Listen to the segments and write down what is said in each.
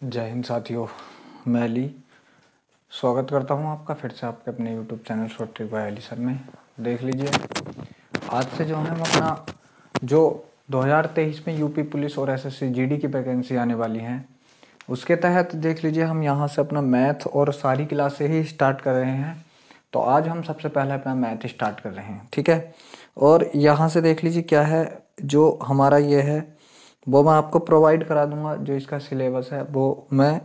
जय हिंद साथियों, मैं अली स्वागत करता हूं आपका फिर से आपके अपने YouTube channel short trick bye Ali sir में। देख लीजिए, आज से जो है हम अपना जो 2023 में यूपी पुलिस और एसएससी जीडी की वैकेंसी आने वाली हैं, उसके तहत देख लीजिए हम यहां से अपना मैथ और सारी क्लासें ही स्टार्ट कर रहे हैं। तो आज हम सबसे पहले अपना मैथ स्टार्ट कर रहे हैं, ठीक है। और यहाँ से देख लीजिए क्या है जो हमारा ये है वो मैं आपको प्रोवाइड करा दूंगा। जो इसका सिलेबस है वो मैं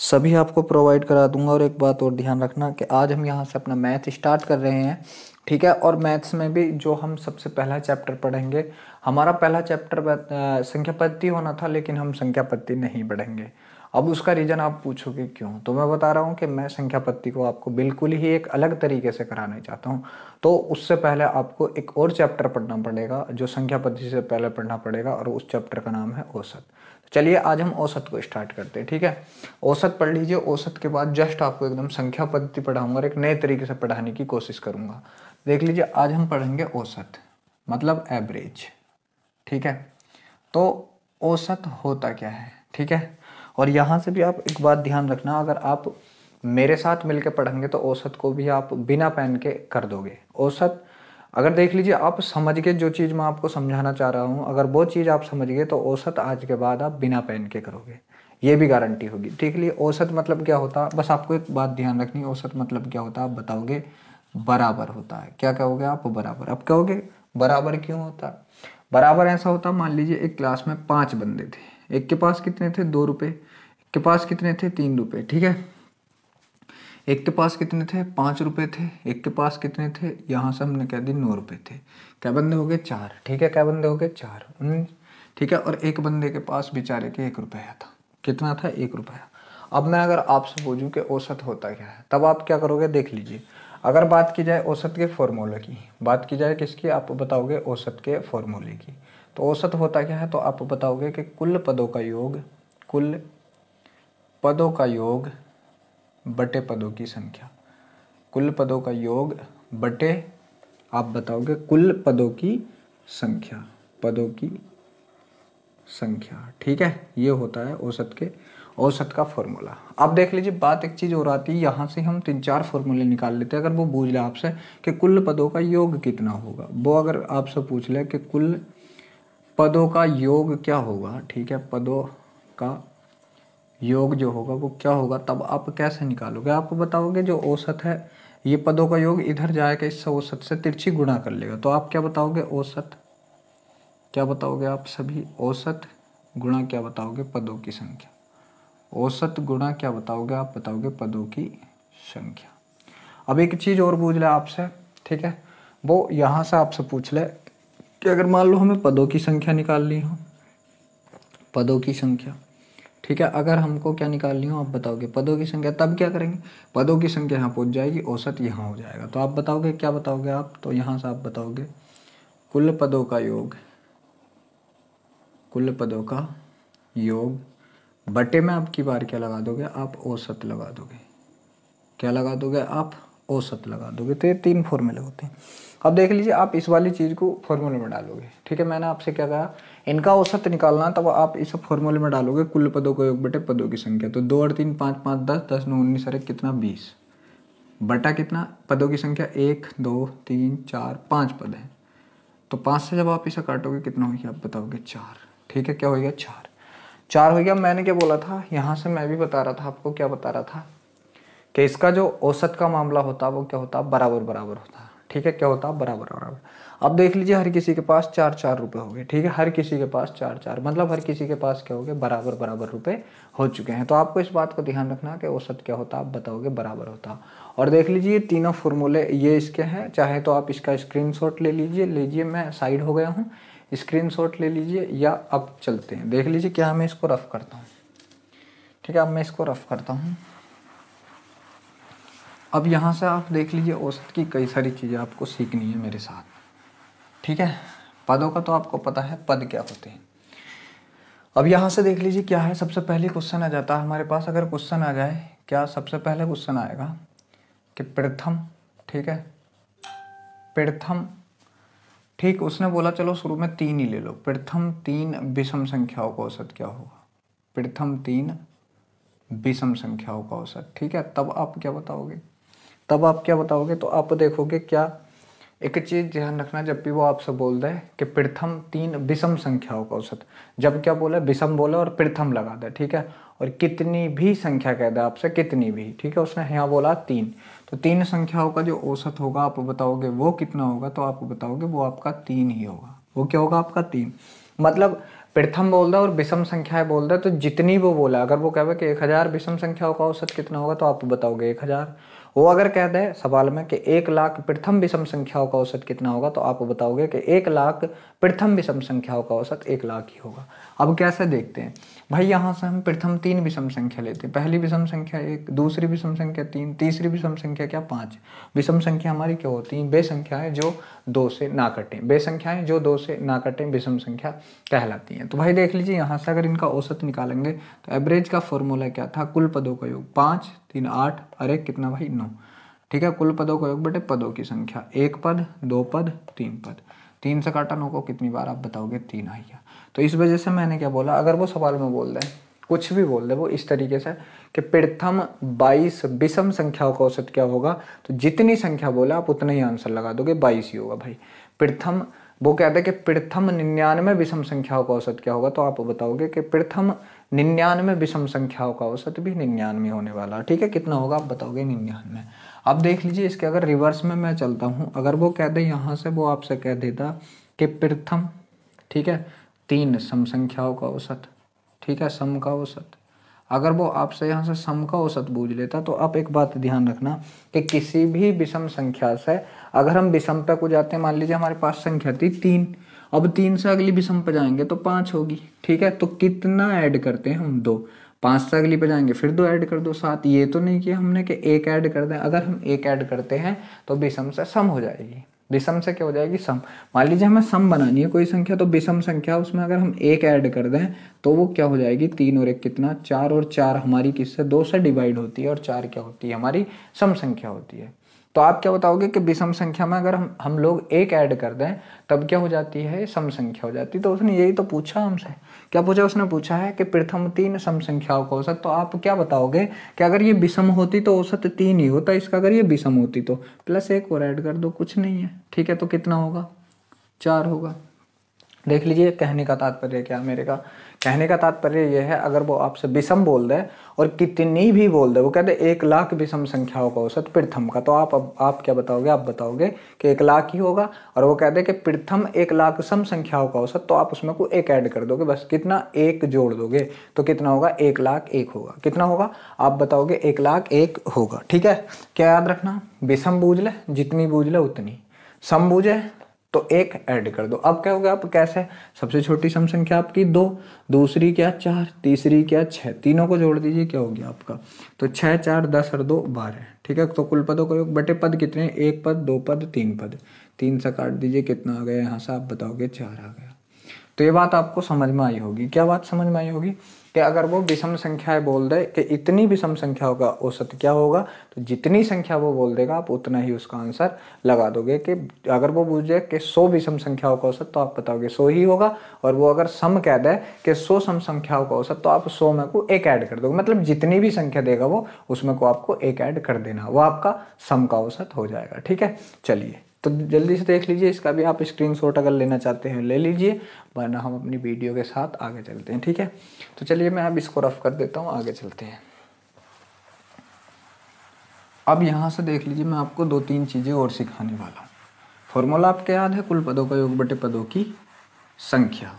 सभी आपको प्रोवाइड करा दूंगा। और एक बात और ध्यान रखना कि आज हम यहाँ से अपना मैथ स्टार्ट कर रहे हैं, ठीक है। और मैथ्स में भी जो हम सबसे पहला चैप्टर पढ़ेंगे, हमारा पहला चैप्टर संख्या पद्धति होना था, लेकिन हम संख्या पद्धति नहीं पढ़ेंगे। अब उसका रीज़न आप पूछोगे क्यों, तो मैं बता रहा हूँ कि मैं संख्या पद्धति को आपको बिल्कुल ही एक अलग तरीके से कराना चाहता हूँ। तो उससे पहले आपको एक और चैप्टर पढ़ना पड़ेगा जो संख्या पद्धति से पहले पढ़ना पड़ेगा, और उस चैप्टर का नाम है औसत। चलिए आज हम औसत को स्टार्ट करते हैं, ठीक है। औसत पढ़ लीजिए। औसत के बाद जस्ट आपको एकदम संख्या पद्धति पढ़ाऊंगा और एक नए तरीके से पढ़ाने की कोशिश करूंगा। देख लीजिए, आज हम पढ़ेंगे औसत मतलब एवरेज, ठीक है। तो औसत होता क्या है, ठीक है। और यहाँ से भी आप एक बात ध्यान रखना, अगर आप मेरे साथ मिलकर पढ़ेंगे तो औसत को भी आप बिना पेन के कर दोगे। औसत अगर देख लीजिए आप समझ के, जो चीज़ मैं आपको समझाना चाह रहा हूँ अगर वो चीज़ आप समझ गए तो औसत आज के बाद आप बिना पेन के करोगे, ये भी गारंटी होगी, ठीक है। औसत मतलब क्या होता है, बस आपको एक बात ध्यान रखनी है। औसत मतलब क्या होता है आप बताओगे, बराबर होता है। क्या कहोगे आप, बराबर। अब कहोगे बराबर क्यों होता है? बराबर ऐसा होता, मान लीजिए एक क्लास में 5 बंदे थे, एक के पास कितने थे 2 रुपये, एक के पास कितने थे 3 रुपये, ठीक है। एक के पास कितने थे 5 रुपये थे, एक के पास कितने थे, यहाँ से हमने कह दी 9 रुपये थे। क्या बंदे हो गए 4, ठीक है। क्या बंदे हो गए 4, ठीक है। और एक बंदे के पास बेचारे के 1 रुपया था। कितना था, 1 रुपया। अब मैं अगर आपसे पूछूं कि औसत होता क्या है, तब आप क्या करोगे, देख लीजिए। अगर बात की जाए औसत के फॉर्मूले की, बात की जाए किसकी, आप बताओगे औसत के फॉर्मूले की। तो औसत होता क्या है, तो आप बताओगे कि कुल पदों का योग, कुल पदों का योग बटे पदों की संख्या। कुल पदों का योग बटे, आप बताओगे कुल पदों की संख्या, पदों की संख्या, ठीक है। ये होता है औसत का फॉर्मूला। अब देख लीजिए, बात एक चीज और आती है, यहाँ से हम 3-4 फॉर्मूले निकाल लेते हैं। अगर वो पूछ ले आपसे कि कुल पदों का योग कितना होगा, वो अगर आपसे पूछ ले कि कुल पदों का योग क्या होगा, ठीक है, पदों का योग जो होगा वो क्या होगा, तब आप कैसे निकालोगे। आप बताओगे जो औसत है, ये पदों का योग इधर जाएगा, इस औसत से तिरछी गुणा कर लेगा। तो आप क्या बताओगे, औसत क्या बताओगे आप सभी, औसत गुणा क्या बताओगे, पदों की संख्या। औसत गुणा क्या बताओगे, आप बताओगे पदों की संख्या। अब एक चीज और पूछ ले आपसे, ठीक है, वो यहाँ से आपसे पूछ ले कि अगर मान लो हमें पदों की संख्या निकालनी हो, पदों की संख्या, ठीक है। अगर हमको क्या निकालनी हो, आप बताओगे पदों की संख्या, तब क्या करेंगे, पदों की संख्या यहाँ पहुँच जाएगी, औसत यहाँ हो जाएगा। तो आप बताओगे, क्या बताओगे आप, तो यहाँ से आप बताओगे कुल पदों का योग, कुल पदों का योग बटे में आपकी बार क्या लगा दोगे, आप औसत लगा दोगे। क्या लगा दोगे आप, औसत लगा दोगे। तो ये 3 फॉर्मूले होते हैं। अब देख लीजिए, आप इस वाली चीज़ को फॉर्मूले में डालोगे, ठीक है। मैंने आपसे क्या कहा, इनका औसत निकालना, तब आप इस फॉर्मूले में डालोगे कुल पदों का योग बटे पदों की संख्या। तो 2 और 3 5 5 10 10 9 19 अरे कितना 20 बटा कितना, पदों की संख्या 1 2 3 4 5 पद है। तो 5 से जब आप इसे काटोगे कितना हो गया, आप बताओगे 4, ठीक है। क्या हो गया, 4 हो गया। मैंने क्या बोला था, यहाँ से मैं भी बता रहा था आपको, क्या बता रहा था कि इसका जो औसत का मामला होता है वो क्या होता है, बराबर बराबर होता है, ठीक है। क्या होता है, बराबर बराबर। अब देख लीजिए, हर किसी के पास 4-4 रुपए हो गए, ठीक है। हर किसी के पास 4-4 मतलब हर किसी के पास क्या हो गए, बराबर बराबर रुपए हो चुके हैं। तो आपको इस बात को ध्यान रखना कि औसत क्या होता है, आप बताओगे बराबर होता। और देख लीजिए, तीनों फॉर्मूले ये इसके हैं। चाहे तो आप इसका स्क्रीनशॉट ले लीजिए, मैं साइड हो गया हूँ, स्क्रीनशॉट ले लीजिए, या अब चलते हैं। देख लीजिए, क्या मैं इसको रफ करता हूँ, ठीक है। अब मैं इसको रफ करता हूँ। अब यहाँ से आप देख लीजिए, औसत की कई सारी चीज़ें आपको सीखनी है मेरे साथ, ठीक है। पदों का तो आपको पता है, पद क्या होते हैं। अब यहाँ से देख लीजिए क्या है, सबसे पहले क्वेश्चन आ जाता है हमारे पास। अगर क्वेश्चन आ जाए, क्या सबसे पहले क्वेश्चन आएगा कि प्रथम, ठीक है, प्रथम, ठीक, उसने बोला चलो शुरू में 3 ही ले लो। प्रथम 3 विषम संख्याओं का औसत क्या होगा, प्रथम 3 विषम संख्याओं का औसत। ठीक है, तब आप क्या बताओगे, तो आप देखोगे क्या, एक चीज़ ध्यान रखना, जब भी वो आपसे बोल दे कि प्रथम 3 विषम संख्याओं का औसत, जब क्या बोला, विषम बोला और प्रथम लगा दे। ठीक है, और कितनी भी संख्या कह दे आपसे, कितनी भी, ठीक है, उसने यहाँ बोला 3, तो 3 संख्याओं का जो औसत होगा आप बताओगे वो कितना होगा, तो आप बताओगे वो आपका 3 ही होगा। वो क्या होगा आपका 3। मतलब प्रथम बोल रहा और विषम संख्याएं बोल रहा, तो जितनी वो बोला, अगर वो कहे कि 1000 विषम संख्याओं का औसत कितना होगा, तो आप बताओगे 1000। वो अगर कह दे सवाल में कि 1,00,000 प्रथम विषम संख्याओं का औसत कितना होगा, तो आप बताओगे कि 1,00,000 प्रथम विषम संख्याओं का औसत 1,00,000 ही होगा। अब कैसे देखते हैं भाई, यहाँ से हम प्रथम 3 विषम संख्या लेते हैं, पहली विषम संख्या 1, दूसरी विषम संख्या 3, तीसरी विषम संख्या क्या 5। विषम संख्या हमारी क्या होती है, वे संख्याएं जो 2 से ना कटें, वे संख्याएं जो 2 से ना कटें विषम संख्या कहलाती हैं। तो भाई देख लीजिए, यहाँ से अगर इनका औसत निकालेंगे तो एवरेज का फॉर्मूला क्या था, कुल पदों का योग, 5 3 8 और 1 कितना भाई 9। ठीक है, कुल पदों का योग बटे पदों की संख्या, 1 पद 2 पद 3 पद, 3 से काटा 9 को कितनी बार, आप बताओगे 3 आई है। तो इस वजह से मैंने क्या बोला, अगर वो सवाल में बोल दें, कुछ भी बोल दे वो इस तरीके से कि प्रथम 22 विषम संख्याओं का औसत क्या होगा, तो जितनी संख्या बोला आप उतना ही आंसर लगा दोगे, 22 ही होगा भाई। प्रथम वो कहते हैं कि प्रथम 99 विषम संख्याओं का औसत क्या होगा, तो आप बताओगे कि प्रथम 99 विषम संख्याओं का औसत भी 99 होने वाला। ठीक है, कितना होगा आप बताओगे 99। अब देख लीजिए, इसके अगर रिवर्स में मैं चलता हूँ, अगर वो कह दे यहाँ से, वो आपसे कह देता कि प्रथम, ठीक है, 3 सम संख्याओं का औसत, ठीक है, सम का औसत, अगर वो आपसे यहाँ से सम का औसत पूछ लेता, तो आप एक बात ध्यान रखना कि किसी भी विषम संख्या से अगर हम विषम पे को जाते हैं, मान लीजिए हमारे पास संख्या थी 3, अब 3 से अगली विषम पे जाएंगे तो 5 होगी। ठीक है, तो कितना ऐड करते हैं हम, 2, 5 से अगली पे जाएंगे फिर 2 ऐड कर दो, 7। ये तो नहीं किया हमने कि 1 ऐड कर दें, अगर हम 1 ऐड करते हैं तो विषम से सम हो जाएगी, विषम से क्या हो जाएगी, सम। मान लीजिए हमें सम बनानी है कोई संख्या, तो विषम संख्या उसमें अगर हम 1 ऐड कर दें तो वो क्या हो जाएगी, 3 और 1 कितना 4, और 4 हमारी किससे 2 से डिवाइड होती है, और 4 क्या होती है, हमारी सम संख्या होती है। तो आप क्या बताओगे कि विषम संख्या में अगर हम लोग 1 ऐड कर दें तब क्या हो जाती है, सम संख्या हो जाती है। तो उसने यही तो पूछा हमसे, क्या पूछा, उसने पूछा है कि प्रथम 3 सम संख्याओं का औसत। तो आप क्या बताओगे कि अगर ये विषम होती तो औसत 3 ही होता इसका, अगर ये विषम होती तो प्लस 1 और ऐड कर दो, कुछ नहीं है। ठीक है, तो कितना होगा, 4 होगा। देख लीजिए, कहने का तात्पर्य क्या मेरे का, कहने का तात्पर्य यह है, अगर वो आपसे विषम बोल दे और कितनी भी बोल दे, वो कहते 1,00,000 विषम संख्याओं का औसत प्रथम का, तो आप क्या बताओगे, आप बताओगे कि 1,00,000 ही होगा। और वो कहते कि प्रथम 1,00,000 सम संख्याओं का औसत, तो आप उसमें को 1 ऐड कर दोगे, बस कितना 1 जोड़ दोगे, तो कितना होगा 1,00,001 होगा। कितना होगा आप बताओगे 1,00,001 होगा। ठीक है, क्या याद रखना, विषम बूझ ले, जितनी बूझ ले उतनी, सम बूझे तो 1 ऐड कर दो। अब क्या होगा, आप कैसे, सबसे छोटी सम संख्या आपकी 2, दूसरी क्या 4, तीसरी क्या 6, तीनों को जोड़ दीजिए, क्या हो गया आपका, तो 6 4 10 और 2 12। ठीक है, तो कुल पदों का योग बटे पद कितने, 1 पद 2 पद 3 पद, 3 से काट दीजिए, कितना आ गया यहाँ से, आप बताओगे 4 आ गया। तो ये बात आपको समझ में आई होगी। क्या बात समझ में आई होगी कि अगर वो विषम संख्याएं बोल दे कि इतनी विषम संख्याओं का औसत क्या होगा, तो जितनी संख्या वो बोल देगा आप उतना ही उसका आंसर लगा दोगे। कि अगर वो पूछे कि 100 विषम संख्याओं का औसत, तो आप बताओगे 100 ही होगा। और वो अगर सम कह दे कि 100 सम संख्याओं का औसत, तो आप 100 में को 1 ऐड कर दोगे, मतलब जितनी भी संख्या देगा वो उसमें को आपको 1 ऐड कर देना, वो आपका सम का औसत हो जाएगा। ठीक है, चलिए तो जल्दी से देख लीजिए, इसका भी आप स्क्रीनशॉट अगर लेना चाहते हैं ले लीजिए, वरना हम अपनी वीडियो के साथ आगे चलते हैं। ठीक है, तो चलिए मैं अब इसको रफ कर देता हूँ, आगे चलते हैं। अब यहाँ से देख लीजिए, मैं आपको 2-3 चीज़ें और सिखाने वाला हूँ। फॉर्मूला आपको याद है, कुल पदों का योग बटे पदों की संख्या।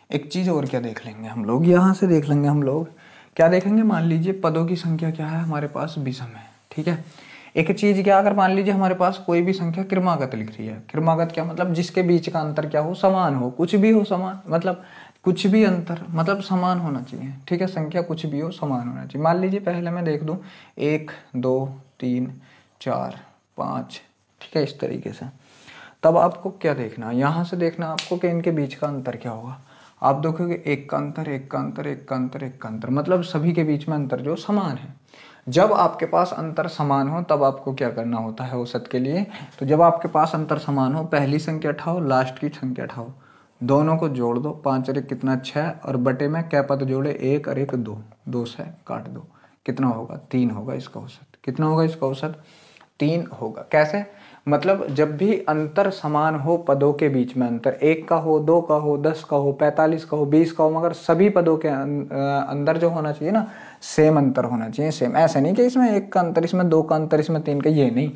एक चीज़ और क्या देख लेंगे हम लोग, यहाँ से देख लेंगे हम लोग, क्या देखेंगे, मान लीजिए पदों की संख्या क्या है हमारे पास, विषम है। ठीक है, एक चीज क्या, अगर मान लीजिए हमारे पास कोई भी संख्या क्रमागत लिख रही है, क्रमागत क्या मतलब, जिसके बीच का अंतर क्या हो, समान हो, कुछ भी हो समान, मतलब कुछ भी अंतर मतलब समान होना चाहिए। ठीक है, संख्या कुछ भी हो समान होना चाहिए। मान लीजिए पहले मैं देख दूं 1 2 3 4 5, ठीक है, इस तरीके से। तब आपको क्या देखना, यहाँ से देखना आपको कि इनके बीच का अंतर क्या होगा। आप देखोगे 1 का अंतर 1 का अंतर 1 का अंतर 1 का अंतर, मतलब सभी के बीच में अंतर जो समान है। जब आपके पास अंतर समान हो तब आपको क्या करना होता है औसत के लिए, तो जब आपके पास अंतर समान हो, पहली संख्या उठाओ, लास्ट की संख्या उठाओ, दोनों को जोड़ दो, 5 और 1 कितना 6, और बटे में क्या पद जोड़े, 1 और 1 2, 2 से काट दो, कितना होगा 3 होगा इसका औसत। कितना होगा इसका औसत, 3 होगा। कैसे, मतलब जब भी अंतर समान हो पदों के बीच में, अंतर 1 का हो, 2 का हो, 10 का हो, 45 का हो, 20 का हो, मगर सभी पदों के अंदर जो होना चाहिए ना, सेम अंतर होना चाहिए, सेम। ऐसा नहीं कि इसमें 1 का अंतर, इसमें 2 का अंतर, इसमें 3 का, ये नहीं।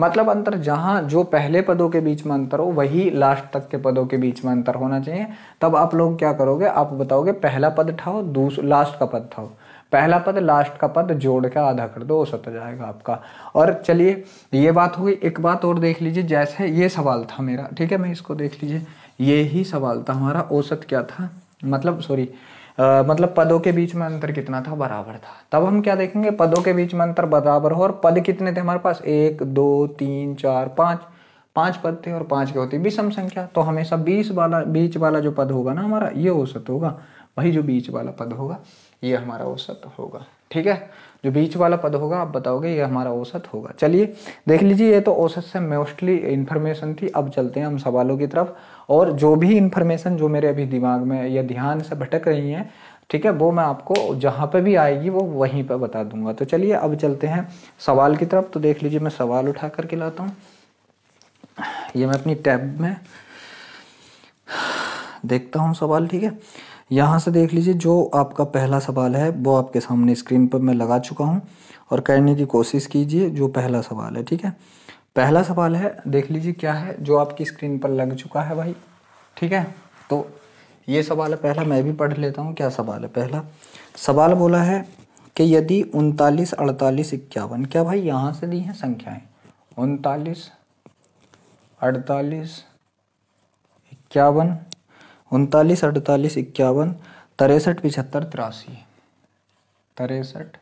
मतलब अंतर जहाँ जो पहले पदों के बीच में अंतर हो वही लास्ट तक के पदों के बीच में अंतर होना चाहिए। तब आप लोग क्या करोगे, आप बताओगे पहला पद उठाओ, लास्ट का पद उठाओ, पहला पद लास्ट का पद जोड़ के आधा कर दो, औसत हो जाएगा आपका। और चलिए ये बात हुई। एक बात और देख लीजिए, जैसे ये सवाल था मेरा, ठीक है, मैं इसको देख लीजिए, ये ही सवाल था हमारा, औसत क्या था, मतलब सॉरी मतलब पदों के बीच में अंतर कितना था, बराबर था। तब हम क्या देखेंगे, पदों के बीच में अंतर बराबर हो, और पद कितने थे हमारे पास, 1 2 3 4 5, 5 पद थे, और 5 के होती विषम संख्या, तो हमेशा बीच वाला जो पद होगा ना हमारा, ये औसत होगा। वही जो बीच वाला पद होगा ये हमारा औसत होगा, ठीक है। जो बीच वाला पद होगा आप बताओगे ये हमारा औसत होगा। चलिए देख लीजिए, ये तो औसत से मोस्टली इन्फॉर्मेशन थी। अब चलते हैं हम सवालों की तरफ, और जो भी इन्फॉर्मेशन जो मेरे अभी दिमाग में या ध्यान से भटक रही हैं, ठीक है, वो मैं आपको जहाँ पे भी आएगी वो वहीं पे बता दूंगा। तो चलिए अब चलते हैं सवाल की तरफ। तो देख लीजिए, मैं सवाल उठा करके लाता हूँ, ये मैं अपनी टैब में देखता हूँ सवाल, ठीक है। यहाँ से देख लीजिए, जो आपका पहला सवाल है वो आपके सामने स्क्रीन पर मैं लगा चुका हूँ, और करने की कोशिश कीजिए जो पहला सवाल है, ठीक है। पहला सवाल है, देख लीजिए क्या है, जो आपकी स्क्रीन पर लग चुका है भाई, ठीक है। तो ये सवाल है पहला, मैं भी पढ़ लेता हूँ क्या सवाल है। पहला सवाल बोला है कि यदि 39 48 51, क्या भाई यहाँ से दी हैं संख्याएं, 39 48 51, 39 48 51 63 75 83, 63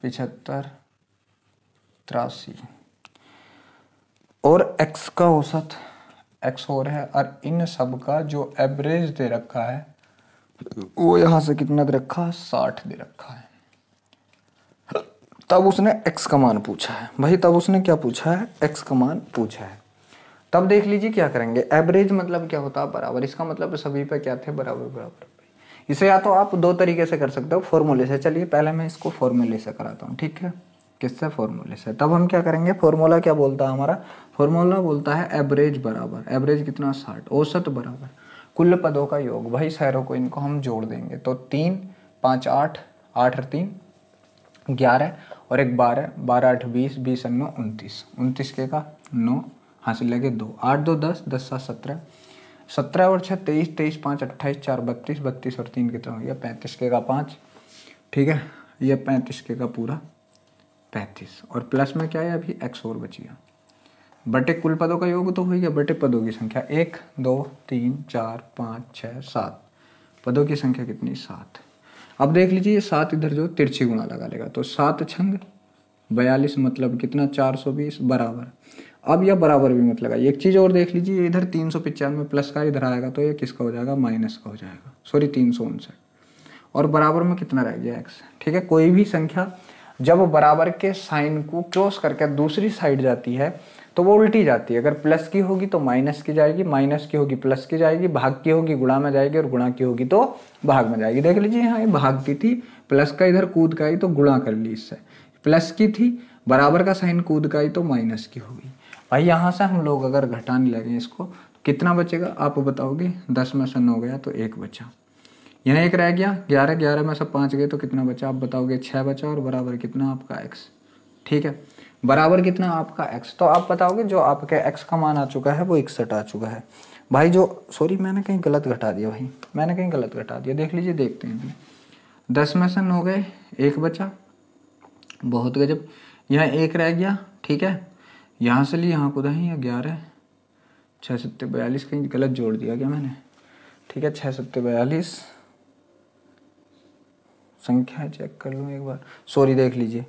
75 83, और x का औसत x और है, और इन सब का जो एवरेज दे रखा है वो यहाँ से कितना दे रखा है, 60 दे रखा है। तब उसने x का मान पूछा है भाई, तब उसने क्या पूछा है, x का मान पूछा है। तब देख लीजिए क्या करेंगे, एवरेज मतलब क्या होता है, बराबर, इसका मतलब सभी पे क्या थे, बराबर बराबर। इसे या तो आप दो तरीके से कर सकते हो, फॉर्मूले से। चलिए पहले मैं इसको फॉर्मूले से कराता हूँ, ठीक है, किससे, फॉर्मूले से। तब हम क्या करेंगे, फॉर्मूला क्या बोलता है हमारा, फॉर्मूला बोलता है एवरेज बराबर, एवरेज कितना 60, औसत बराबर कुल पदों का योग। भाई शहरों को इनको हम जोड़ देंगे, तो 3 5 8, 8 और 3 11, और 1 12, 12 8 20, 20 और 9 29, 29 के का 9 हासिल लगे 2, 8 2 10, 10 7 17, 17 और 6 23, 23 5 28, 4 32, 32 और 3 कितना हो गया 35 के का 5, ठीक है। ये 35 के का पूरा 35, और प्लस में क्या है, अभी x और बच गया, बटे कुल पदों का योग तो हो गया, बटे पदों की संख्या 1 2 3 4 5 6 7, पदों की संख्या कितनी, 7। अब देख लीजिए 7 इधर जो तिरछी गुणा लगा लेगा, तो 7 छंग 42, मतलब कितना 420 बराबर। अब यह बराबर भी मत लगाइए। एक चीज़ और देख लीजिए, इधर 395 प्लस का इधर आएगा तो ये किसका हो जाएगा, माइनस का हो जाएगा, सॉरी 359, और बराबर में कितना रह गया x, ठीक है। कोई भी संख्या जब बराबर के साइन को क्रॉस करके दूसरी साइड जाती है तो वो उल्टी जाती है। अगर प्लस की होगी तो माइनस की जाएगी, माइनस की होगी प्लस की जाएगी, भाग की होगी गुणा में जाएगी, और गुणा की होगी तो भाग में जाएगी। देख लीजिए यहाँ ये भाग की थी, प्लस का इधर कूद का आई तो गुणा कर ली इससे, प्लस की थी बराबर का साइन कूद का आई तो माइनस की होगी। भाई यहाँ से हम लोग अगर घटाने लगे इसको तो कितना बचेगा, आप बताओगे, 10 में से 9 गया तो 1 बचा, यहाँ 1 रह गया, 11 11 में से 5 गए तो कितना बचा, आप बताओगे 6 बचा, और बराबर कितना आपका x, ठीक है, बराबर कितना आपका x। तो आप बताओगे जो आपके x का मान आ चुका है वो 61 आ चुका है भाई। जो सॉरी मैंने कहीं गलत घटा दिया भाई, मैंने कहीं गलत घटा दिया, देख लीजिए, देखते हैं। 10 में से 9 गए, 1 बचा, बहुत गजब, यहाँ 1 रह गया, ठीक है, यहाँ से लिए यहाँ को दही, 11 6 7 42, कहीं गलत जोड़ दिया क्या मैंने, ठीक है, 6 7 42 संख्या चेक कर लूँ एक बार, सॉरी देख लीजिए,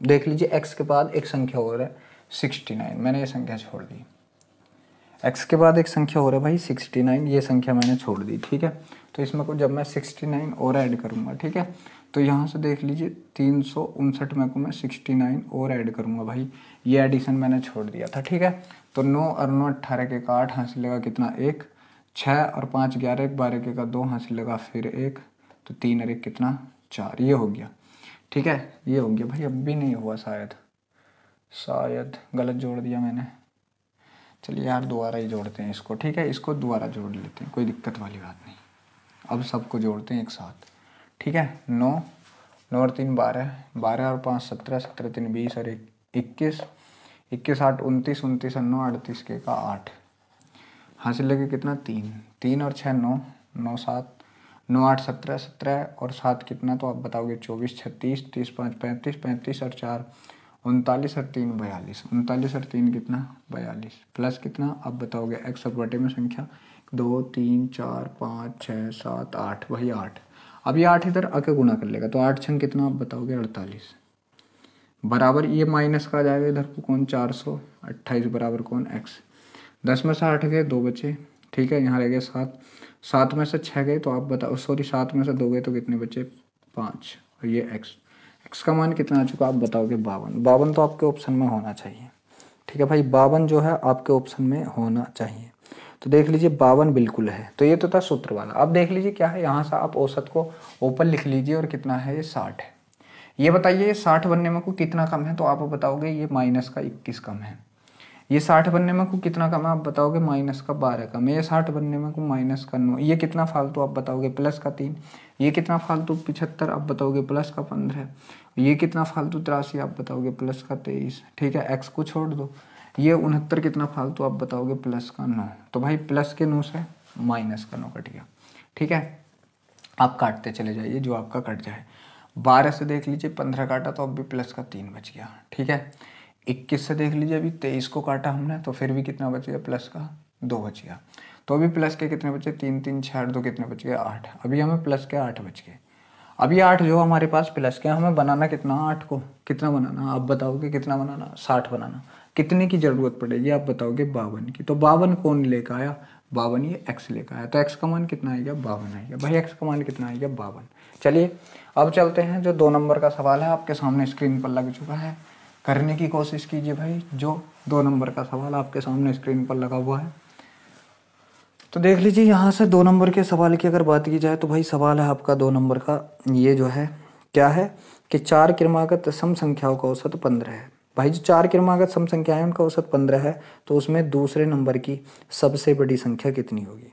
देख लीजिए x के बाद एक संख्या और है 69, मैंने ये संख्या छोड़ दी, x के बाद एक संख्या और है भाई 69, ये संख्या मैंने छोड़ दी, ठीक है। तो इसमें को जब मैं 69 और ऐड करूँगा, ठीक है, तो यहाँ से देख लीजिए 359 में को मैं 69 और ऐड करूँगा भाई, ये एडिशन मैंने छोड़ दिया था, ठीक है। तो 9 और 9 18 के का 8 हासिल लगा कितना 1, 6 और 5 11 12 के का 2 हासिल लगा फिर 1, तो 3 और 1 कितना 4, ये हो गया, ठीक है। ये हो गया भाई, अब भी नहीं हुआ शायद गलत जोड़ दिया मैंने। चलिए यार दोबारा ही जोड़ते हैं इसको, ठीक है, इसको दोबारा जोड़ लेते हैं, कोई दिक्कत वाली बात नहीं। अब सबको जोड़ते हैं एक साथ, ठीक है। 9 9 और 3 12, 12 और 5 17, 17 3 20 और 1 21, 21 8 29, 29 और 9 38 के का 8 हासिल लगे कितना 3, 3 और 6 9, 9 7 9 8 17, 17 और 7 कितना, तो आप बताओगे 24, 36, 30 5 35, 35 और 4 39 और 3 42, 39 और 3 कितना 42, प्लस कितना आप बताओगे एक्स और बटे में संख्या 2 3 4 5 6 7 8, वही 8। अब ये 8 इधर आके गुणा कर लेगा, तो 8 छंग कितना आप बताओगे 48, बराबर ये माइनस का आ जाएगा इधर को कौन 428 बराबर कौन एक्स। 10 में से 8 गए 2 बचे, ठीक है, यहाँ रह गए 7, 7 में से 6 गए तो आप बताओ, सॉरी 7 में से 2 गए तो कितने बचे 5, और ये एक्स का मान कितना आ चुका आप बताओगे 52, 52 तो आपके ऑप्शन में होना चाहिए, ठीक है भाई, 52 जो है आपके ऑप्शन में होना चाहिए। तो देख लीजिए 52 बिल्कुल है। तो ये तो था सूत्र वाला। अब देख लीजिए क्या है, यहाँ से आप औसत को ऊपर लिख लीजिए और कितना है ये 60 है। ये बताइए 60 बनने में को कितना कम है, तो आप बताओगे ये माइनस का 21 कम है। ये 60 बनने में को कितना कम है आप बताओगे माइनस का 12 कम है। ये 60 बनने में को माइनस का 9, ये कितना फालतू आप बताओगे प्लस का 3, ये कितना फालतू 75 आप बताओगे प्लस का 15, ये कितना फालतू 83 आप बताओगे प्लस का 23, ठीक है, एक्स को छोड़ दो। ये 69 कितना फालतू आप बताओगे प्लस का 9, तो भाई प्लस के 9 से माइनस का 9 कट गया, ठीक है। आप काटते चले जाइए जो आपका कट जाए। 12 से देख लीजिए 15 काटा तो अब भी प्लस का 3 बच गया, ठीक है। 21 से देख लीजिए अभी 23 को काटा हमने तो फिर भी कितना बच गया प्लस का 2 बच गया। तो अभी प्लस के कितने बचे 3 3 6 2 कितने बच गए 8, अभी हमें प्लस के 8 बच गए। अब ये 8 जो हमारे पास प्लस के हमें बनाना कितना 8 को कितना बनाना आप बताओगे कितना बनाना 60 बनाना, कितने की जरूरत पड़ेगी आप बताओगे 52 की। तो 52 कौन लेकर आया 52 ये एक्स लेकर आया, तो एक्स का मान कितना आएगा 52 आएगा भाई, एक्स का मान कितना आएगा 52। चलिए अब चलते हैं, जो 2 नंबर का सवाल है आपके सामने स्क्रीन पर लग चुका है, करने की कोशिश कीजिए भाई। जो 2 नंबर का सवाल आपके सामने स्क्रीन पर लगा हुआ है, तो देख लीजिए यहाँ से 2 नंबर के सवाल की अगर बात की जाए तो भाई सवाल है आपका 2 नंबर का, ये जो है क्या है कि 4 क्रमागत सम संख्याओं का औसत 15 है। भाई जो 4 क्रमागत सम संख्याएं उनका औसत 15 है, तो उसमें दूसरे नंबर की सबसे बड़ी संख्या कितनी होगी,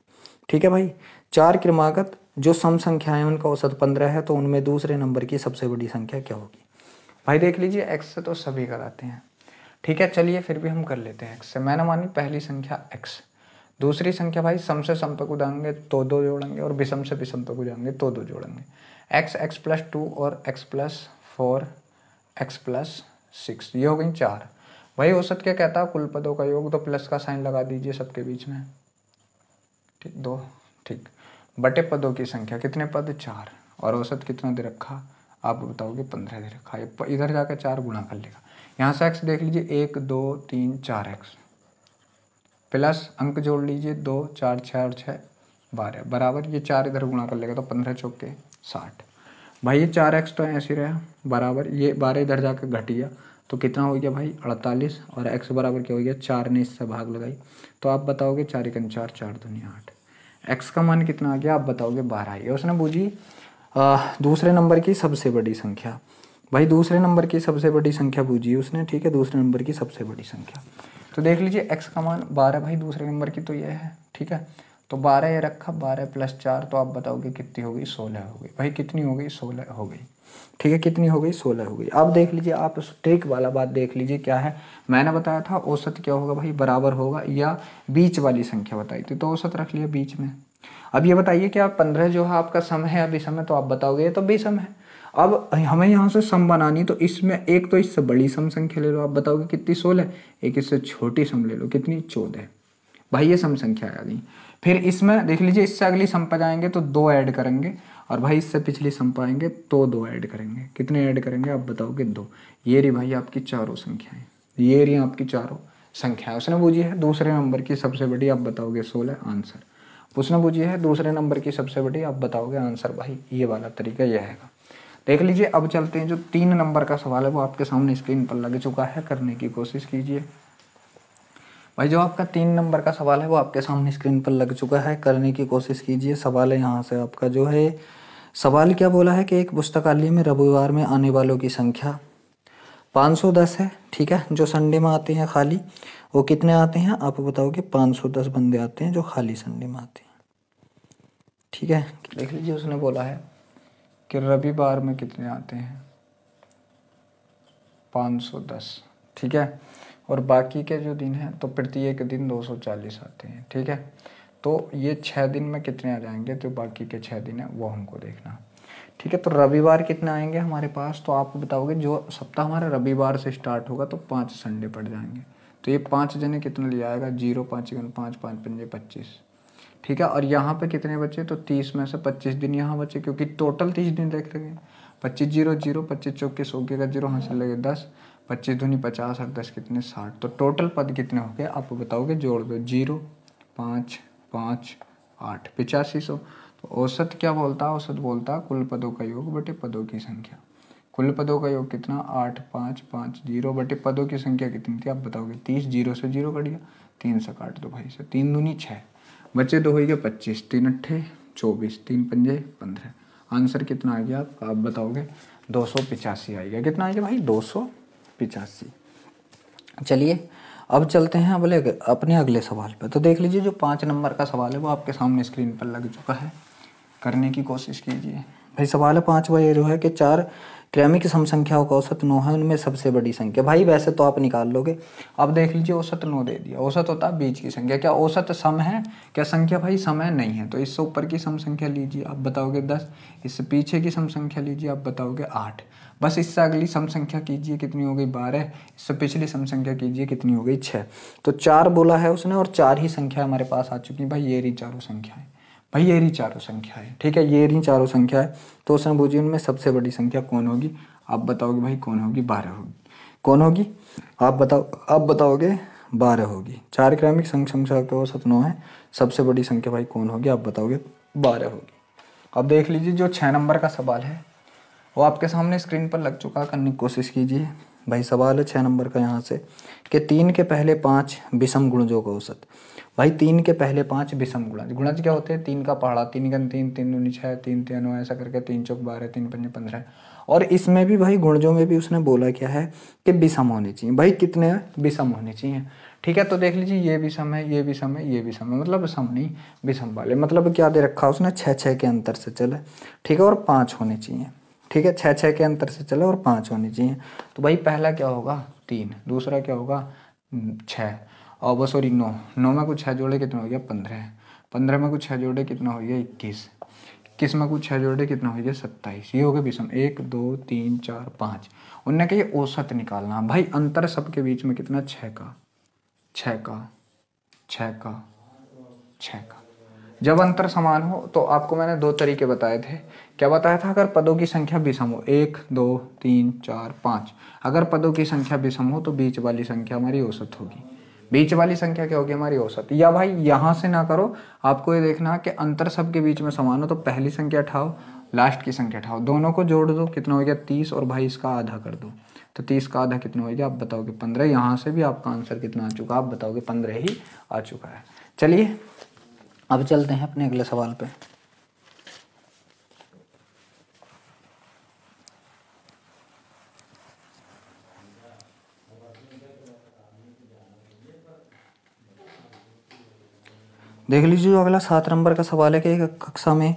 ठीक है भाई। 4 क्रमागत जो सम संख्याएं उनका औसत 15 है, तो उनमें दूसरे नंबर की सबसे बड़ी संख्या क्या होगी। भाई देख लीजिए एक्स से तो सभी कराते हैं, ठीक है, चलिए फिर भी हम कर लेते हैं एक्स से। मैंने मानी पहली संख्या एक्स, दूसरी संख्या भाई सम से सम तक उदाएंगे तो 2 जोड़ेंगे और विषम से विषम तक उदाएंगे तो 2 जोड़ेंगे। एक्स एक्स प्लस 2 और एक्स प्लस 4 एक्स प्लस 6, ये हो गई 4। भाई औसत क्या कहता है कुल पदों का योग, तो प्लस का साइन लगा दीजिए सबके बीच में, ठीक 2, ठीक, बटे पदों की संख्या कितने पद 4, और औसत कितना दे रखा आप बताओगे 15 दे रखा है, इधर जाकर 4 गुणा कर लेगा। यहाँ से एक्स देख लीजिए 1 2 3 4 एक्स, प्लस अंक जोड़ लीजिए 2 4 6 और 6 12 बराबर, ये 4 इधर गुणा कर लेगा तो 15 चौके 60। भाई ये 4x तो ऐसे ही रहा बराबर, ये 12 इधर जाकर घट गया तो कितना हो गया भाई 48, और x बराबर क्या हो गया 4 ने इससे भाग लगाई, तो आप बताओगे 4 1 4 4 2 8, x का मान कितना आ गया आप बताओगे 12। ये उसने बूझी दूसरे नंबर की सबसे बड़ी संख्या, भाई दूसरे नंबर की सबसे बड़ी संख्या बूझी उसने, ठीक है, दूसरे नंबर की सबसे बड़ी संख्या। तो देख लीजिए x का मान 12 भाई दूसरे नंबर की तो ये है, ठीक है, तो 12 ये रखा 12 प्लस 4, तो आप बताओगे कितनी हो गई 16 हो गई। भाई कितनी हो गई 16 हो गई, ठीक है, कितनी हो गई 16 हो गई। अब देख लीजिए आप ट्रिक वाला बात देख लीजिए क्या है, मैंने बताया था औसत क्या होगा भाई बराबर होगा या बीच वाली संख्या बताई थी, तो औसत रख लिया बीच में। अब ये बताइए कि आप 15 जो है आपका सम है या विषम है, तो आप बताओगे ये तो विषम है। अब हमें यहाँ से सम बनानी, तो इसमें एक तो इससे बड़ी सम संख्या ले लो, आप बताओगे कितनी 16, एक इससे छोटी सम ले लो कितनी 14। भाई ये सम संख्या आ गई। फिर इसमें देख लीजिए इससे अगली सम पर जाएंगे तो 2 ऐड करेंगे, और भाई इससे पिछली सम पर आएंगे तो 2 ऐड करेंगे, कितने ऐड करेंगे आप बताओगे 2। ये रही भाई आपकी चारों संख्याएं, ये रही आपकी चारों संख्याएं। उसने पूछी है दूसरे नंबर की सबसे बड़ी, आप बताओगे 16 आंसर। उसने पूछी है दूसरे नंबर की सबसे बड़ी, आप बताओगे आंसर। भाई ये वाला तरीका यह है। देख लीजिए। अब चलते हैं, जो 3 नंबर का सवाल है वो आपके सामने स्क्रीन पर लग चुका है, करने की कोशिश कीजिए भाई। जो आपका 3 नंबर का सवाल है वो आपके सामने स्क्रीन पर लग चुका है, करने की कोशिश कीजिए। सवाल है यहाँ से आपका जो है, सवाल क्या बोला है कि एक पुस्तकालय में रविवार में आने वालों की संख्या 510 है, ठीक है। जो संडे में आते हैं खाली, वो कितने आते हैं आप बताओगे? 510 बंदे आते हैं जो खाली संडे में आते हैं, ठीक है। देख लीजिए, उसने बोला है कि रविवार में कितने आते हैं? 510, ठीक है। और बाकी के जो दिन हैं तो प्रत्येक दिन 240 आते हैं, ठीक है। तो ये 6 दिन में कितने आ जाएंगे? तो बाकी के 6 दिन है वो हमको देखना, ठीक है। तो रविवार कितने आएंगे हमारे पास? तो आप बताओगे जो सप्ताह हमारा रविवार से स्टार्ट होगा तो 5 संडे पड़ जाएंगे। तो ये 5 जने कितना लिया आएगा? 0, 5 गुना 5, 5 पंजे 25, ठीक है। और यहाँ पे कितने बचे? तो 30 में से 25 दिन यहाँ बचे, क्योंकि टोटल 30 दिन देख रहे हैं। 25 0 0, 25 चौके 100 का 0 हासिल लगे 10, 25 दूनी 50 और 10 कितने 60। तो टोटल पद कितने हो गए आप बताओगे? जोड़ दो, 0 5 5 8, 8500। तो औसत क्या बोलता है? औसत बोलता है कुल पदों का योग बटे पदों की संख्या। कुल पदों का योग कितना? 8 5 5 0 बटे पदों की संख्या कितनी थी आप बताओगे? 30, 0 से 0 कट गया, 3 से काट दो भाई से, 3 दूनी 6, बचे 2 हो गए 25, 3 अट्ठे 24, 3 पंजे 15। आंसर कितना आ गया आप बताओगे? 285 आएगा। कितना आएगा भाई? 285। चलिए अब चलते हैं अपने अगले सवाल पर। तो देख लीजिए, जो 5 नंबर का सवाल है वो आपके सामने स्क्रीन पर लग चुका है, करने की कोशिश कीजिए भाई। सवाल है 5वां, ये जो है कि 4 क्रमिक सम संख्याओं का औसत 9 है, उनमें सबसे बड़ी संख्या। भाई वैसे तो आप निकाल लोगे। अब देख लीजिए, औसत 9 दे दिया। औसत होता है बीच की संख्या। क्या औसत सम है? क्या संख्या भाई सम है? नहीं है। तो इससे ऊपर की सम संख्या लीजिए, आप बताओगे 10। इससे पीछे की सम संख्या लीजिए, आप बताओगे 8। बस इससे अगली सम संख्या कीजिए, कितनी हो गई? 12। इससे पिछली सम संख्या कीजिए, कितनी हो गई? 6। तो 4 बोला है उसने, और 4 ही संख्या हमारे पास आ चुकी है भाई। ये रही चारों संख्या है भाई, ये रही चारों संख्या है, ठीक है। ये रही चारों संख्या है। तो उसने पूछी उनमें सबसे बड़ी संख्या कौन होगी? आप बताओगे भाई कौन होगी? 12 होगी। कौन होगी? आप बताओगे 12 होगी। 4 क्रमिक संख्या का औसत 9 है, सबसे बड़ी संख्या भाई कौन होगी? आप बताओगे 12 होगी। अब देख लीजिए, जो 6 नंबर का सवाल है वो आपके सामने स्क्रीन पर लग चुका है, करने की कोशिश कीजिए भाई। सवाल है 6 नंबर का यहाँ से कि 3 के पहले 5 विषम गुणजों का औसत। भाई 3 के पहले 5 विषम गुणज। गुणज क्या होते हैं? 3 का पहाड़ा, 3 गन 3, 3 दूनी 6, 3 3 9, ऐसा करके 3 चौक 12, 3 पंजे 15। और इसमें भी भाई गुणजों में भी उसने बोला क्या है कि विषम होने चाहिए। भाई कितने विषम होने चाहिए, ठीक है। तो देख लीजिए, ये विषम है, ये विषम है, ये विषम है, मतलब सम नहीं विषम वाले। मतलब क्या दे रखा उसने? 6 के अंतर से चले, ठीक है। और 5 होने चाहिए, ठीक है। 6 के अंतर से चले और 5 होने चाहिए। तो भाई पहला क्या होगा? 3। दूसरा क्या होगा? 6। और वो सॉरी 9। 9 में कुछ 6 जोड़े कितना हो गया? 15। 15 में कुछ 6 जोड़े कितना हो गया? 21। 21 में कुछ 6 जोड़े कितना हो गया? 27। ये हो गया विषम। 1 2 3 4 5। उनने कहा ये औसत निकालना भाई। अंतर सबके बीच में कितना? 6 का 6 का 6 का 6 का। जब अंतर समान हो तो आपको मैंने 2 तरीके बताए थे। क्या बताया था? अगर पदों की संख्या विषम हो, 1 2 3 4 5। अगर पदों की संख्या विषम हो तो बीच वाली संख्या हमारी औसत होगी। बीच वाली संख्या क्या होगी? हमारी औसत। या भाई यहाँ से ना करो, आपको ये देखना कि अंतर सबके बीच में समान हो तो पहली संख्या उठाओ, लास्ट की संख्या उठाओ, दोनों को जोड़ दो, कितना हो गया? 30। और भाई इसका आधा कर दो, तो 30 का आधा कितना हो गया? आप बताओगे 15। यहाँ से भी आपका आंसर कितना आ चुका? आप बताओगे 15 ही आ चुका है। चलिए अब चलते हैं अपने अगले सवाल पे। देख लीजिए, जो अगला 7 नंबर का सवाल है कि एक कक्षा में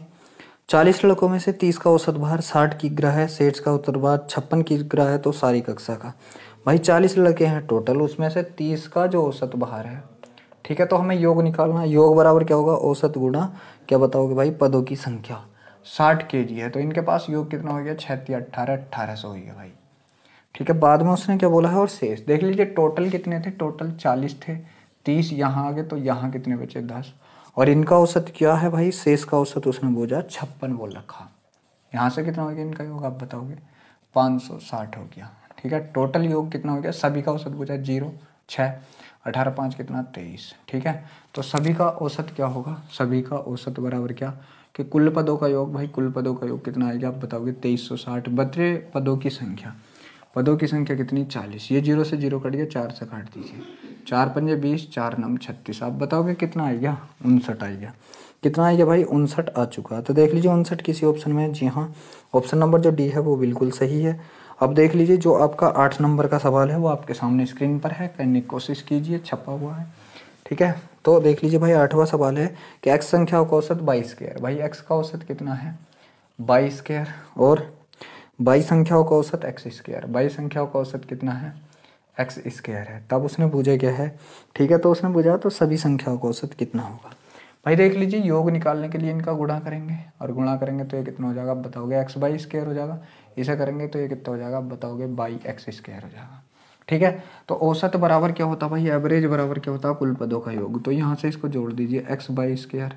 40 लड़कों में से 30 का औसत भार 60 किग्रा है, शेष का औसत भार 56 किग्रा है, तो सारी कक्षा का। भाई 40 लड़के हैं टोटल, उसमें से 30 का जो औसत भार है, ठीक है। तो हमें योग निकालना है। योग बराबर क्या होगा? औसत गुणा क्या बताओगे भाई? पदों की संख्या। 60 kg है तो इनके पास योग कितना हो गया? 6 18 1800 हो गया भाई, ठीक है। बाद में उसने क्या बोला है? और शेष। देख लीजिए, टोटल कितने थे? टोटल 40 थे। 30 यहाँ आ गए तो यहाँ कितने बचे? 10। और इनका औसत क्या है भाई? शेष का औसत उसने बोला 56 बोल रखा। यहाँ से कितना हो गया इनका योग? आप बताओगे 560 हो गया, ठीक है। टोटल योग कितना हो गया? सभी का औसत पूछा 0 6 18 5 कितना? 23, ठीक है। तो सभी का औसत क्या होगा? सभी का औसत बराबर क्या? कि कुल पदों का योग, भाई कुल पदों का योग कितना आएगा आप बताओगे 2360। बचे पदों की संख्या, पदों की संख्या कितनी 40। ये 0 से 0 कट गया, 4 से काट दीजिए, 4 पंजे 20, 4 नम 36। आप बताओगे कितना आएगा 59 आएगा। कितना आएगा भाई 59 आ चुका। तो देख लीजिए 59 किसी ऑप्शन में है। जी हाँ, ऑप्शन नंबर जो डी है वो बिल्कुल सही है। अब देख लीजिए जो आपका 8 नंबर का सवाल है वो आपके सामने स्क्रीन पर है, करने की कोशिश कीजिए, छपा हुआ है। ठीक है, तो देख लीजिए भाई 8वां सवाल है कि एक्स संख्या का औसत 22 स्क्वायर। भाई एक्स का औसत कितना है 22 स्क्वायर, और 22 संख्याओं का औसत एक्स स्क्वायर। 22 संख्याओं का औसत कितना है एक्स स्क्वायर है। तब उसने पूछा क्या है, ठीक है, तो उसने पूछा तो सभी संख्याओं का औसत कितना होगा। भाई देख लीजिए योग निकालने के लिए इनका गुणा करेंगे, और गुणा करेंगे तो ये कितना हो जाएगा आप बताओगे एक्स बाई स्क्वायर हो जाएगा। इसे करेंगे तो ये कितना हो जाएगा आप बताओगे बाई एक्स स्क्वायर हो जाएगा। ठीक है, तो औसत बराबर क्या होता है भाई, एवरेज बराबर क्या होता है कुल पदों का योग। तो यहाँ से इसको जोड़ दीजिए, x by square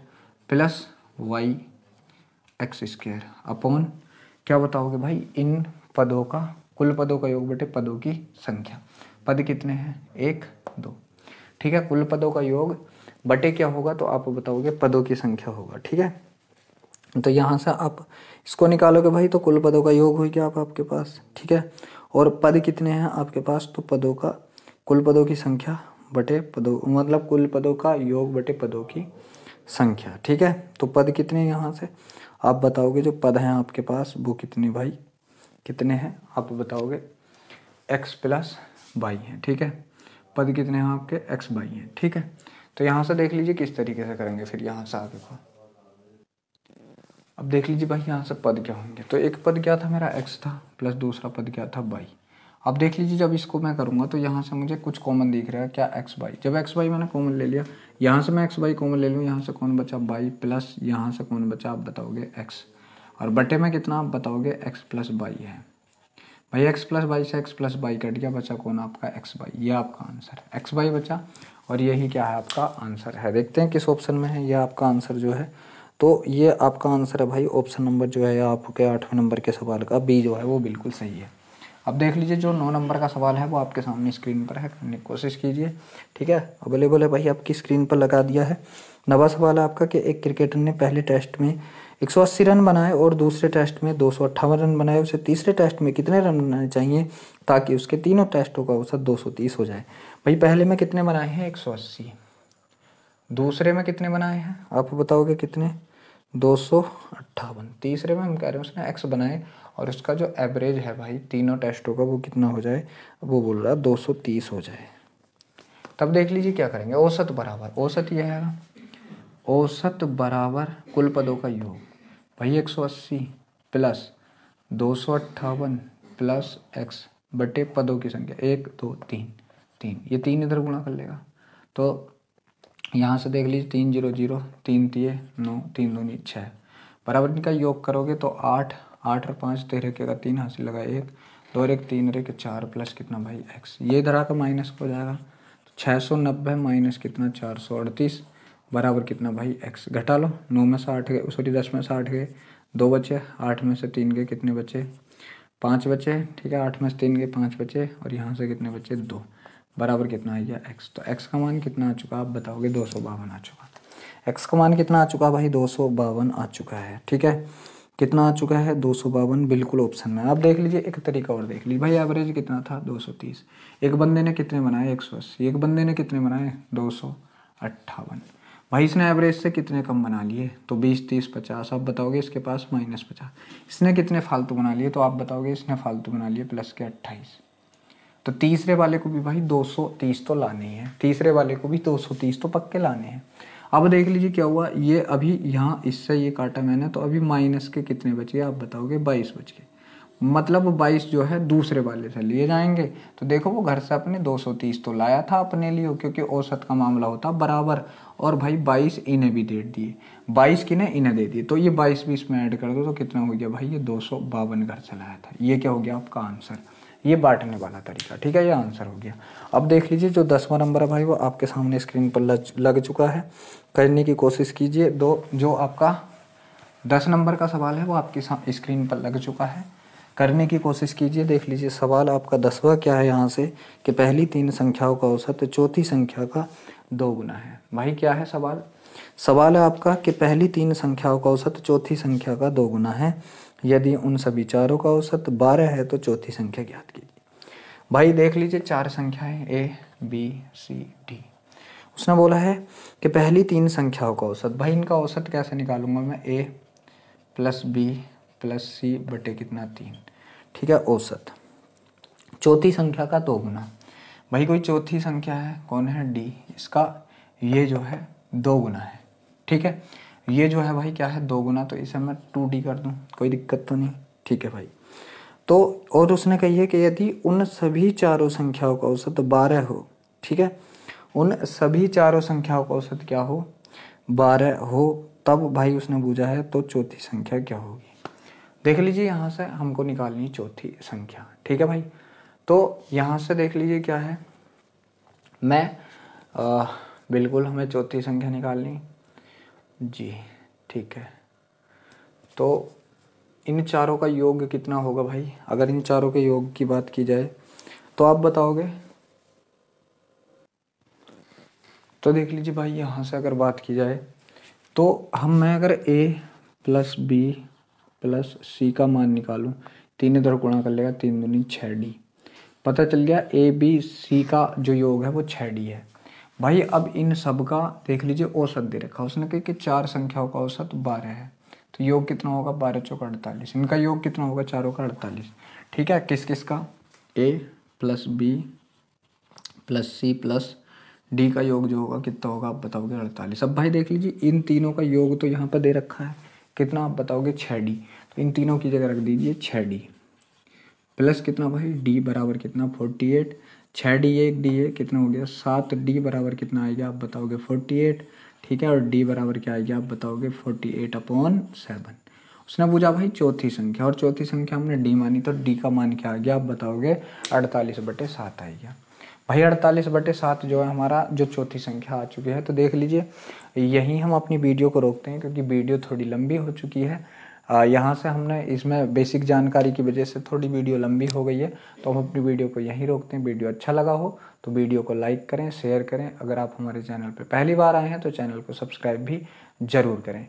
plus y x square upon क्या बताओगे भाई इन पदों का, कुल पदों का योग बटे पदों की संख्या। पद कितने हैं 1 2। ठीक है, कुल पदों का योग बटे क्या होगा तो आप बताओगे पदों की संख्या होगा। ठीक है, तो यहाँ से आप इसको निकालोगे भाई तो कुल पदों का योग हो गया आपके पास। ठीक है, और पद कितने हैं आपके पास, तो पदों का, कुल पदों की संख्या बटे पदों, मतलब कुल पदों का योग बटे पदों की संख्या। ठीक है, तो पद कितने यहाँ से आप बताओगे, जो पद हैं आपके पास वो कितने भाई, कितने हैं आप बताओगे x प्लस वाई है। ठीक है, पद कितने हैं आपके x बाई हैं। ठीक है, तो यहाँ से देख लीजिए किस तरीके से करेंगे फिर यहाँ से आगे को। अब देख लीजिए भाई यहाँ से पद क्या होंगे, तो एक पद क्या था मेरा x था, प्लस दूसरा पद क्या था y। अब देख लीजिए जब इसको मैं करूँगा तो यहाँ से मुझे कुछ कॉमन दिख रहा है, क्या एक्स बाई। जब एक्स बाई मैंने कॉमन ले लिया, यहाँ से मैं एक्स बाई कॉमन ले लूँ, यहाँ से कौन बचा बाई, प्लस यहाँ से कौन बचा आप बताओगे एक्स, और बटे में कितना आप बताओगे एक्स प्लस बाई है। भाई एक्स प्लस बाई से एक्स प्लस बाई कट गया, बचा कौन आपका एक्स बाई। ये आपका आंसर एक्स बाई बचा, और यही क्या है आपका आंसर है। देखते हैं किस ऑप्शन में है ये आपका आंसर जो है, तो ये आपका आंसर है भाई ऑप्शन नंबर जो है आपके 8वें नंबर के सवाल का बी जो है वो बिल्कुल सही है। अब देख लीजिए जो 9 नंबर का सवाल है वो आपके सामने स्क्रीन पर है, करने की कोशिश कीजिए। ठीक है, अवेलेबल है भाई आपकी स्क्रीन पर लगा दिया है। 9वां सवाल है आपका कि एक क्रिकेटर ने पहले टेस्ट में 180 रन बनाए और दूसरे टेस्ट में 258 रन बनाए, उसे तीसरे टेस्ट में कितने रन बनाने चाहिए ताकि उसके तीनों टेस्टों का औसत 230 हो जाए। भाई पहले में कितने बनाए हैं 180, दूसरे में कितने बनाए हैं आप बताओगे कितने 258, तीसरे में हम कह रहे हैं उसने एक्स बनाए और उसका जो एवरेज है भाई तीनों टेस्टों का वो कितना हो जाए, वो बोल रहा है 230 हो जाए। तब देख लीजिए क्या करेंगे, औसत बराबर, औसत ये है औसत बराबर कुल पदों का योग। भाई 180 प्लस 258 प्लस एक्स बटे पदों की संख्या 1 2 3 3, ये 3 इधर गुणा कर लेगा। तो यहाँ से देख लीजिए 3 0 0 3 3 9 3 2 6 बराबर इनका योग करोगे तो 8 8 और 5 13 के का 3 हासिल लगा 1 2 और 1 3 और 1 4 प्लस कितना भाई एक्स, ये इधर आकर माइनस हो जाएगा। तो 690 माइनस कितना 438 बराबर कितना भाई एक्स। घटा लो, 9 में से 8 गए, सॉरी 10 में से 8 गए, 2 बचे, 8 में से 3 गए, कितने बचे 5 बचे। ठीक है, 8 में से 3 गए 5 बचे, और यहाँ से कितने बचे 2 बराबर कितना आ गया एक्स। तो एक्स का मान कितना आ चुका आप बताओगे 252 आ चुका। एक्स का मान कितना आ चुका भाई 252 आ चुका है। ठीक है, कितना आ चुका है 252 बिल्कुल ऑप्शन में। आप देख लीजिए एक तरीका और देख लीजिए भाई, एवरेज कितना था 230, एक बंदे ने कितने बनाए 180, एक बंदे ने कितने बनाए 258। भाई इसने एवरेज से कितने कम बना लिए, तो 20 30 50 आप बताओगे इसके पास -50। इसने कितने फालतू बना लिए, तो आप बताओगे इसने फालतू बना लिए प्लस के 28। तो तीसरे वाले को भी भाई 230 तो लाने ही है, तीसरे वाले को भी 230 तो पक्के लाने हैं। अब देख लीजिए क्या हुआ, ये अभी यहाँ इससे ये काटा मैंने, तो अभी माइनस के कितने बचे आप बताओगे 22 बच गए, मतलब 22 जो है दूसरे वाले से लिए जाएंगे। तो देखो वो घर से अपने 230 तो लाया था अपने लिए, क्योंकि औसत का मामला होता बराबर, और भाई 22 इन्हें भी दे दिए, 22 किन्हें इन्हें दे दिए, तो ये 22 भी इसमें ऐड कर दो तो कितना हो गया भाई, ये 252 घर से लाया था। ये क्या हो गया आपका आंसर, ये बांटने वाला तरीका। ठीक है, ये आंसर हो गया। अब देख लीजिए जो 10वां नंबर है भाई वो आपके सामने स्क्रीन पर लग चुका है, करने की कोशिश कीजिए। जो आपका 10 नंबर का सवाल है वो आपकी स्क्रीन पर लग चुका है, करने की कोशिश कीजिए। देख लीजिए सवाल आपका 10वां क्या है यहाँ से कि पहली 3 संख्याओं का औसत चौथी संख्या का 2 गुना है। भाई क्या है सवाल, सवाल है आपका कि पहली 3 संख्याओं का औसत चौथी संख्या का 2 गुना है। यदि उन सभी चारों का औसत 12 है तो चौथी संख्या ज्ञात कीजिए। भाई देख लीजिए 4 संख्याएं A B C D। उसने बोला है कि पहली 3 संख्याओं का औसत। भाई इनका औसत कैसे निकालूंगा मैं? A plus B plus C बटे कितना 3, ठीक है, औसत। चौथी संख्या का 2 गुना। भाई कोई चौथी संख्या है, कौन है? D। इसका ये जो है 2 गुना है, ठीक है। ये जो है भाई क्या है? 2 गुना, तो इसे मैं 2D कर दूं, कोई दिक्कत तो नहीं, ठीक है भाई। तो और उसने कही है कि यदि उन सभी चारों संख्याओं का औसत 12 हो, ठीक है, उन सभी चारों संख्याओं का औसत क्या हो? 12 हो, तब भाई उसने पूछा है तो चौथी संख्या क्या होगी। देख लीजिए यहाँ से हमको निकालनी चौथी संख्या, ठीक है भाई। तो यहाँ से देख लीजिए क्या है, बिल्कुल हमें चौथी संख्या निकालनी जी, ठीक है। तो इन चारों का योग कितना होगा भाई? अगर इन चारों के योग की बात की जाए तो आप बताओगे। तो देख लीजिए भाई यहाँ से अगर बात की जाए तो मैं अगर A plus B plus C का मान निकालूं, 3 इधर गुणा कर लेगा, 3 दूनी 6D। पता चल गया A B C का जो योग है वो 6D है। भाई अब इन सब का देख लीजिए औसत दे रखा, उसने कहा कि 4 संख्याओं का औसत 12 है, तो योग कितना होगा? 12 चौका 48। इनका योग कितना होगा? चारों का 48, ठीक है। किस किस का? A plus B plus C plus D का योग जो होगा कितना होगा? आप बताओगे 48। अब भाई देख लीजिए इन तीनों का योग तो यहाँ पर दे रखा है, कितना आप बताओगे? 6D। तो इन तीनों की जगह रख दीजिए 6D प्लस कितना भाई? D बराबर कितना? 48। 6D एक D है, कितना हो गया? 7D बराबर कितना आएगा? आप बताओगे 48, ठीक है। और D बराबर क्या आएगा? आप बताओगे 48/7। उसने पूछा भाई चौथी संख्या, और चौथी संख्या हमने D मानी, तो D का मान क्या आ गया? आप बताओगे 48/7 आ गया। भाई 48/7 जो है हमारा जो चौथी संख्या आ चुकी है। तो देख लीजिए यहीं हम अपनी वीडियो को रोकते हैं, क्योंकि वीडियो थोड़ी लंबी हो चुकी है। यहाँ से हमने इसमें बेसिक जानकारी की वजह से थोड़ी वीडियो लंबी हो गई है, तो हम अपनी वीडियो को यहीं रोकते हैं। वीडियो अच्छा लगा हो तो वीडियो को लाइक करें, शेयर करें। अगर आप हमारे चैनल पर पहली बार आए हैं तो चैनल को सब्सक्राइब भी ज़रूर करें।